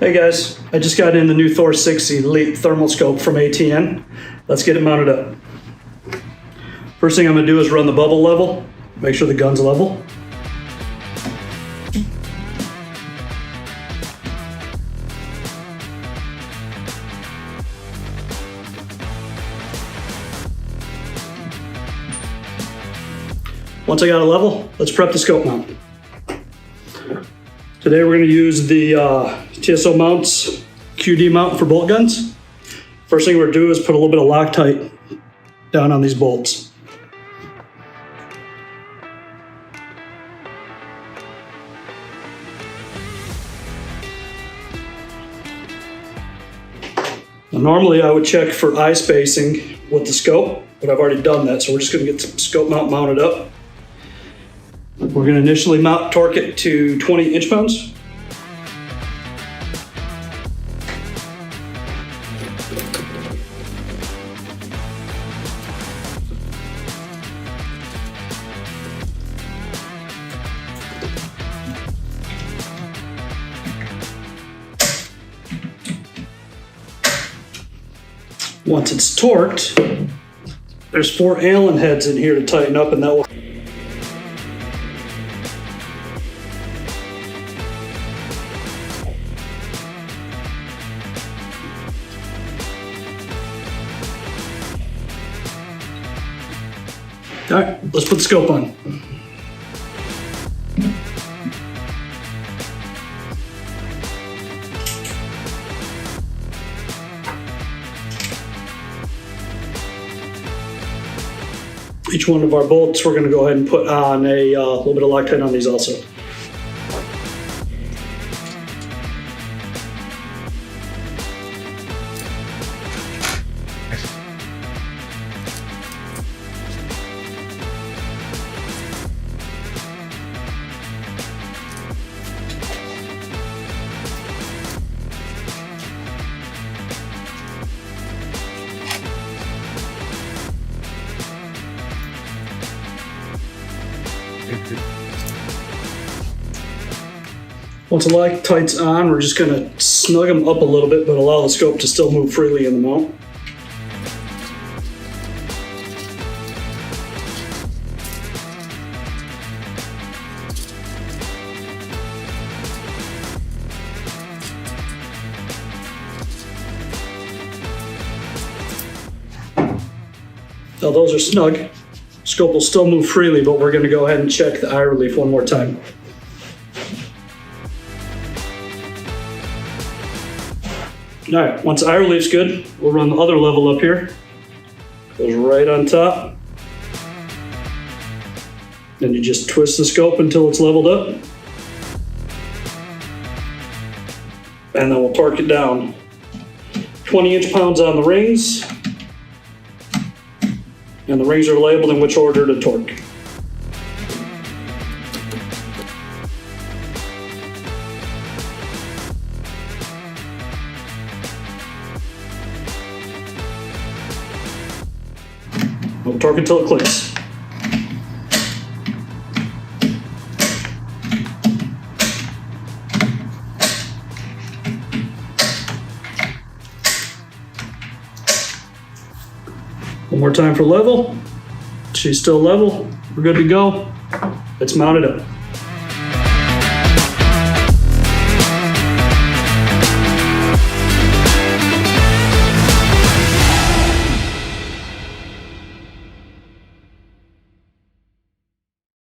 Hey guys, I just got in the new Thor 60 Elite thermal scope from ATN. Let's get it mounted up. First thing I'm gonna do is run the bubble level, make sure the gun's level. Once I got it level, let's prep the scope mount. Today we're going to use the TSO mounts QD mount for bolt guns. First thing we're going to do is put a little bit of Loctite down on these bolts. Now, normally I would check for eye spacing with the scope, but I've already done that, so we're just going to get the scope mount mounted up. We're going to initially torque it to 20 inch-pounds. Once it's torqued, there's 4 Allen heads in here to tighten up, and that will All right, let's put the scope on. Each one of our bolts, we're going to go ahead and put on a little bit of Loctite on these also. Once the Loctite's on, we're just going to snug them up a little bit, but allow the scope to still move freely in the mount. Now those are snug. Scope will still move freely, but we're going to go ahead and check the eye relief one more time. All right, once eye relief's good, we'll run the other level up here. Goes right on top. Then you just twist the scope until it's leveled up. And then we'll torque it down. 20 inch-pounds on the rings. And the rings are labeled in which order to torque. We'll torque until it clicks. One more time for level. She's still level. We're good to go. It's mounted up.